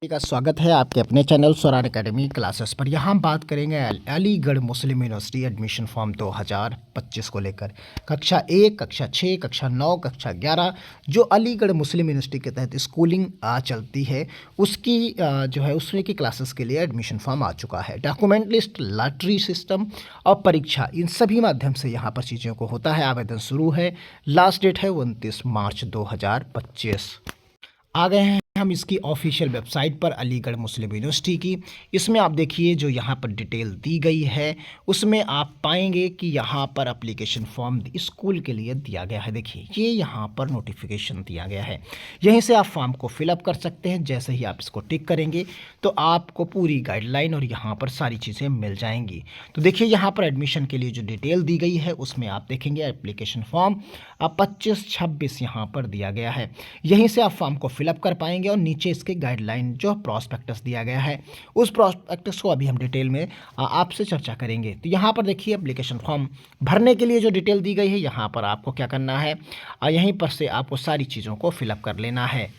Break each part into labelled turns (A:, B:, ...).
A: का स्वागत है आपके अपने चैनल स्वराज एकेडमी क्लासेस पर। यहाँ हम बात करेंगे Aligarh Muslim university admission form 2025 को लेकर। कक्षा 1, कक्षा 6, कक्षा 9, कक्षा 11 जो अलीगढ़ मुस्लिम यूनिवर्सिटी के तहत स्कूलिंग चलती है उसकी जो है उसमें की क्लासेस के लिए एडमिशन फॉर्म आ चुका है। डॉक्यूमेंट लिस्ट, लॉटरी सिस्टम और परीक्षा, इन सभी माध्यम से यहाँ पर चीज़ों को होता है। आवेदन शुरू है, लास्ट डेट है 29 मार्च 2025। आ गए हैं हम इसकी ऑफिशियल वेबसाइट पर, अलीगढ़ मुस्लिम यूनिवर्सिटी की। इसमें आप देखिए जो यहाँ पर डिटेल दी गई है उसमें आप पाएंगे कि यहाँ पर एप्लीकेशन फॉर्म स्कूल के लिए दिया गया है। देखिए ये यहाँ पर नोटिफिकेशन दिया गया है, यहीं से आप फॉर्म को फिलअप कर सकते हैं। जैसे ही आप इसको टिक करेंगे तो आपको पूरी गाइडलाइन और यहाँ पर सारी चीज़ें मिल जाएंगी। तो देखिए यहाँ पर एडमिशन के लिए जो डिटेल दी गई है उसमें आप देखेंगे एप्लीकेशन फॉर्म 25-26 यहाँ पर दिया गया है। यहीं से आप फॉर्म को फिलअप कर पाएंगे और नीचे इसके गाइडलाइन जो प्रॉस्पेक्टस दिया गया है उस प्रॉस्पेक्टस को अभी हम डिटेल में आपसे चर्चा करेंगे। तो यहाँ पर देखिए एप्लीकेशन फॉर्म भरने के लिए जो डिटेल दी गई है यहाँ पर आपको क्या करना है, यहीं पर से आपको सारी चीज़ों को फिलअप कर लेना है।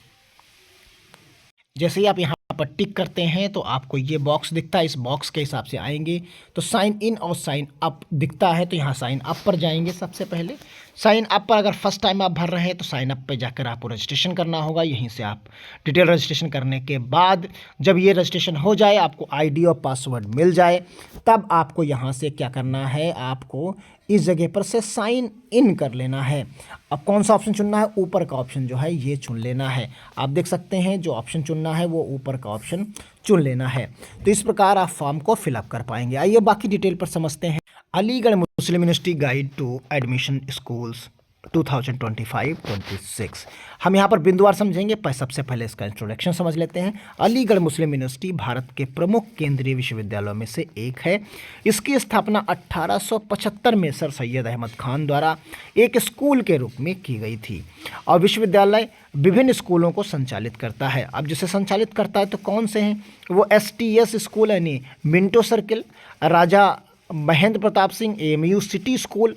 A: जैसे ही आप यहाँ पर टिक करते हैं तो आपको ये बॉक्स दिखता है, इस बॉक्स के हिसाब से आएंगे तो साइन इन और साइन अप दिखता है, तो यहाँ साइन अप पर जाएंगे। सबसे पहले साइन अप पर अगर फर्स्ट टाइम आप भर रहे हैं तो साइन अप पे जाकर आपको रजिस्ट्रेशन करना होगा। यहीं से आप डिटेल रजिस्ट्रेशन करने के बाद जब ये रजिस्ट्रेशन हो जाए, आपको आईडी और पासवर्ड मिल जाए, तब आपको यहाँ से क्या करना है, आपको इस जगह पर से साइन इन कर लेना है। अब कौन सा ऑप्शन चुनना है, ऊपर का ऑप्शन जो है ये चुन लेना है। आप देख सकते हैं जो ऑप्शन चुनना है वो ऊपर का ऑप्शन चुन लेना है। तो इस प्रकार आप फॉर्म को फिलअप कर पाएंगे। आइए बाकी डिटेल पर समझते हैं। Aligarh Muslim University guide to admission schools 2025-26। हम यहाँ पर बिंदुवार समझेंगे, पर सबसे पहले इसका इंट्रोडक्शन समझ लेते हैं। अलीगढ़ मुस्लिम यूनिवर्सिटी भारत के प्रमुख केंद्रीय विश्वविद्यालयों में से एक है। इसकी स्थापना 1875 में सर सैयद अहमद खान द्वारा एक स्कूल के रूप में की गई थी और विश्वविद्यालय विभिन्न स्कूलों को संचालित करता है। अब जिसे संचालित करता है तो कौन से हैं, वो STS स्कूल यानी Minto circle, Raja Mahendra Pratap Singh AMU city school,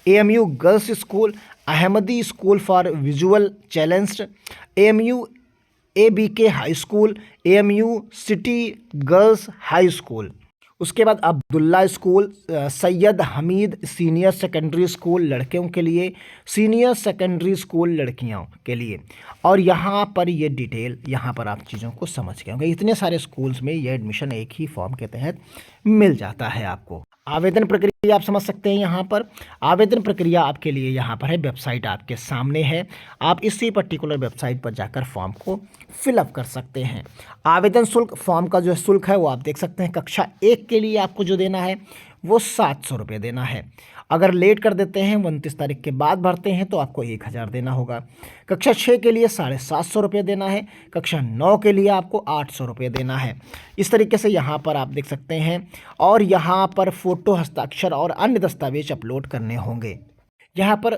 A: AMU girls school, Ahmadi school for visual challenged, AMU ABK high school, AMU city girls high school. उसके बाद Abdullah school, Syed Hamid senior secondary school लड़कियों के लिए, सीनियर सेकेंडरी स्कूल लड़कियों के लिए। और यहाँ पर ये डिटेल, यहाँ पर आप चीज़ों को समझ गए होंगे। इतने सारे स्कूल्स में ये एडमिशन एक ही फॉर्म के तहत मिल जाता है आपको। आवेदन प्रक्रिया आप समझ सकते हैं। यहाँ पर आवेदन प्रक्रिया आपके लिए यहाँ पर है, वेबसाइट आपके सामने है। आप इसी पर्टिकुलर वेबसाइट पर जाकर फॉर्म को फिलअप कर सकते हैं। आवेदन शुल्क, फॉर्म का जो शुल्क है वो आप देख सकते हैं। कक्षा 1 के लिए आपको जो देना है वो 700 रुपये देना है। अगर लेट कर देते हैं 29 तारीख के बाद भरते हैं तो आपको 1000 देना होगा। कक्षा 6 के लिए 750 रुपये देना है। कक्षा 9 के लिए आपको 800 रुपये देना है। इस तरीके से यहाँ पर आप देख सकते हैं। और यहाँ पर फ़ोटो, हस्ताक्षर और अन्य दस्तावेज अपलोड करने होंगे। यहाँ पर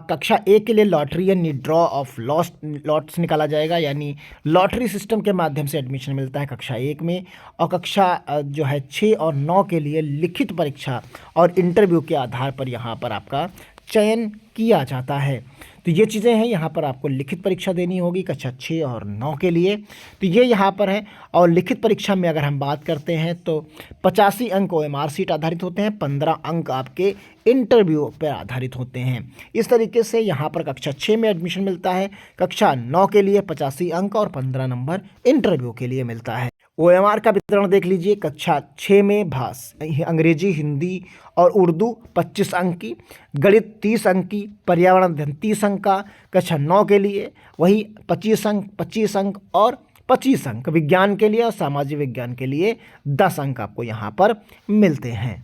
A: कक्षा 1 के लिए लॉटरी यानी ड्रॉ ऑफ लॉट्स निकाला जाएगा, यानी लॉटरी सिस्टम के माध्यम से एडमिशन मिलता है कक्षा 1 में। और कक्षा जो है 6 और 9 के लिए लिखित परीक्षा और इंटरव्यू के आधार पर यहाँ पर आपका चयन किया जाता है। तो ये चीज़ें हैं, यहाँ पर आपको लिखित परीक्षा देनी होगी कक्षा 6 और 9 के लिए। तो ये यहाँ पर है। और लिखित परीक्षा में अगर हम बात करते हैं तो 85 अंक OMR सीट आधारित होते हैं, 15 अंक आपके इंटरव्यू पर आधारित होते हैं। इस तरीके से यहाँ पर कक्षा 6 में एडमिशन मिलता है। कक्षा 9 के लिए 85 अंक और 15 नंबर इंटरव्यू के लिए मिलता है। OMR का वितरण देख लीजिए। कक्षा 6 में अंग्रेजी, हिंदी और उर्दू 25 अंक की, गणित 30 अंक की, पर्यावरण अध्ययन 30 अंक का। कक्षा 9 के लिए वही 25 अंक, 25 अंक और 25 अंक। विज्ञान के लिए और सामाजिक विज्ञान के लिए 10 अंक आपको यहाँ पर मिलते हैं।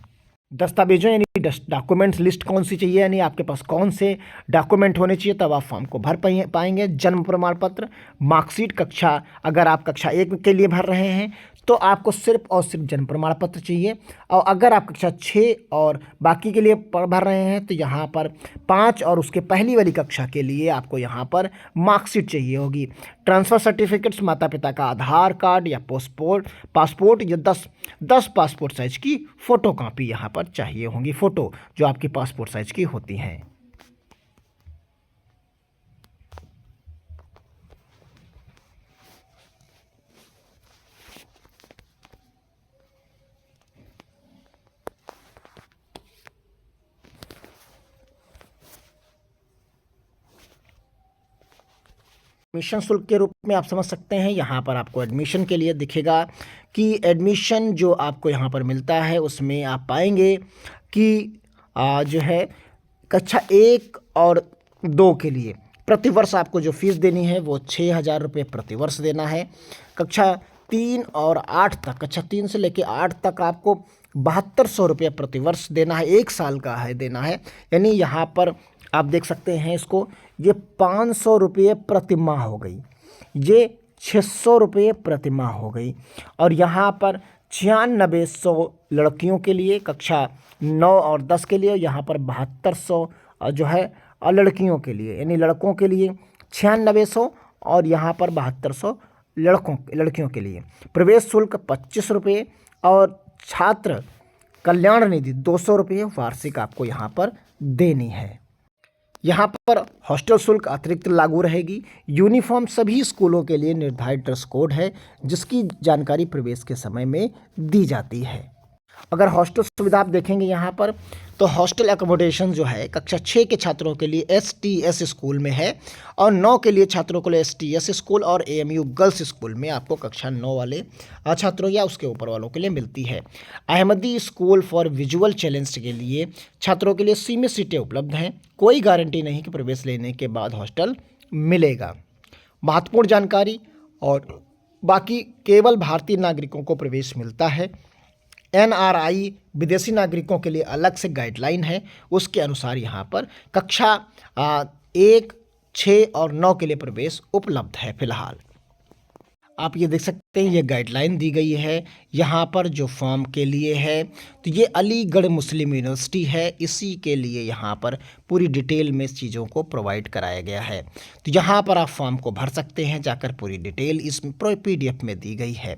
A: दस्तावेजों यानी डॉक्यूमेंट्स लिस्ट कौन सी चाहिए, यानी आपके पास कौन से डॉक्यूमेंट होने चाहिए तब आप फॉर्म को भर पाएंगे। जन्म प्रमाण पत्र, मार्कशीट, कक्षा, अगर आप कक्षा 1 के लिए भर रहे हैं तो आपको सिर्फ और सिर्फ जन्म प्रमाण पत्र चाहिए। और अगर आप कक्षा 6 और बाकी के लिए भर रहे हैं तो यहाँ पर 5 और उसके पहली वाली कक्षा के लिए आपको यहाँ पर मार्कशीट चाहिए होगी। ट्रांसफ़र सर्टिफिकेट्स, माता पिता का आधार कार्ड या पासपोर्ट या 10 पासपोर्ट साइज़ की फ़ोटो कॉपी यहाँ पर चाहिए होंगी, फ़ोटो जो आपकी पासपोर्ट साइज़ की होती हैं। एडमिशन शुल्क के रूप में आप समझ सकते हैं। यहाँ पर आपको एडमिशन के लिए दिखेगा कि एडमिशन जो आपको यहाँ पर मिलता है उसमें आप पाएंगे कि जो है कक्षा 1 और 2 के लिए प्रतिवर्ष आपको जो फीस देनी है वो 6,000 रुपये प्रतिवर्ष देना है। कक्षा 3 और 8 तक, कक्षा 3 से लेकर 8 तक आपको 7200 रुपये प्रतिवर्ष देना है, 1 साल का है देना है। यानी यहाँ पर आप देख सकते हैं इसको, ये 500 रुपये प्रति माह हो गई, ये 600 रुपये प्रति माह हो गई। और यहाँ पर 9600 लड़कियों के लिए कक्षा 9 और 10 के लिए, यहाँ पर 7200 जो है लड़कियों के लिए, यानी लड़कों के लिए 9600 और यहाँ पर 7200 लड़कियों के लिए। प्रवेश शुल्क 25 रुपये और छात्र कल्याण निधि 200 रुपये वार्षिक आपको यहाँ पर देनी है। यहाँ पर हॉस्टल शुल्क अतिरिक्त लागू रहेगी। यूनिफॉर्म सभी स्कूलों के लिए निर्धारित ड्रेस कोड है जिसकी जानकारी प्रवेश के समय में दी जाती है। अगर हॉस्टल सुविधा आप देखेंगे यहाँ पर, तो हॉस्टल एकोमोडेशन जो है कक्षा 6 के छात्रों के लिए STS स्कूल में है और 9 के लिए छात्रों के लिए STS स्कूल और AMU गर्ल्स स्कूल में आपको कक्षा 9 वाले छात्रों या उसके ऊपर वालों के लिए मिलती है। Ahmadi school for visual challenge के लिए छात्रों के लिए सीमित सीटें उपलब्ध हैं। कोई गारंटी नहीं कि प्रवेश लेने के बाद हॉस्टल मिलेगा। महत्वपूर्ण जानकारी और बाकी केवल भारतीय नागरिकों को प्रवेश मिलता है। NRI विदेशी नागरिकों के लिए अलग से गाइडलाइन है, उसके अनुसार यहाँ पर कक्षा 1, 6 और 9 के लिए प्रवेश उपलब्ध है। फिलहाल आप ये देख सकते हैं, ये गाइडलाइन दी गई है यहाँ पर जो फॉर्म के लिए है। तो ये अलीगढ़ मुस्लिम यूनिवर्सिटी है, इसी के लिए यहाँ पर पूरी डिटेल में चीज़ों को प्रोवाइड कराया गया है। तो यहाँ पर आप फॉर्म को भर सकते हैं जाकर, पूरी डिटेल इसमें PDF में दी गई है।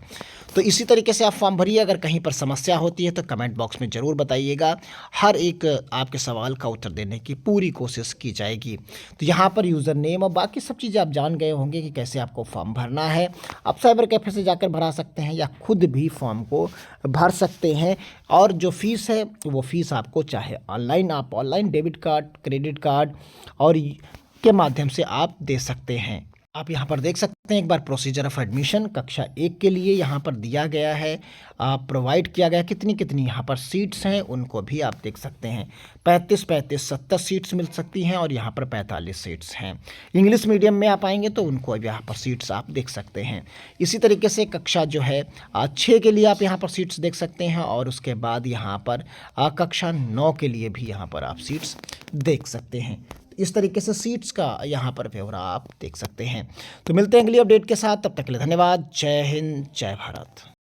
A: तो इसी तरीके से आप फॉर्म भरिए। अगर कहीं पर समस्या होती है तो कमेंट बॉक्स में ज़रूर बताइएगा, हर एक आपके सवाल का उत्तर देने की पूरी कोशिश की जाएगी। तो यहाँ पर यूज़र नेम और बाकी सब चीज़ें आप जान गए होंगे कि कैसे आपको फॉर्म भरना है। आप साइबर कैफ़े से जाकर भरा सकते हैं या खुद भी फॉर्म को भर सकते हैं। और जो फ़ीस है वो फ़ीस आपको चाहे ऑनलाइन, आप online debit card, credit card और के माध्यम से आप दे सकते हैं। आप यहाँ पर देख सकते हैं एक बार प्रोसीजर ऑफ एडमिशन कक्षा 1 के लिए यहाँ पर दिया गया है, प्रोवाइड किया गया कितनी यहाँ पर सीट्स हैं उनको भी आप देख सकते हैं। 35, 70 सीट्स मिल सकती हैं और यहाँ पर 45 सीट्स हैं। इंग्लिश मीडियम में आप आएंगे तो उनको यहाँ पर सीट्स आप देख सकते हैं। इसी तरीके से कक्षा जो है 6 के लिए आप यहाँ पर सीट्स देख सकते हैं और उसके बाद यहाँ पर कक्षा 9 के लिए भी यहाँ पर आप सीट्स देख सकते हैं। इस तरीके से सीट्स का यहाँ पर ब्यौरा आप देख सकते हैं। तो मिलते हैं अगली अपडेट के साथ, तब तक के लिए धन्यवाद। जय हिंद, जय भारत।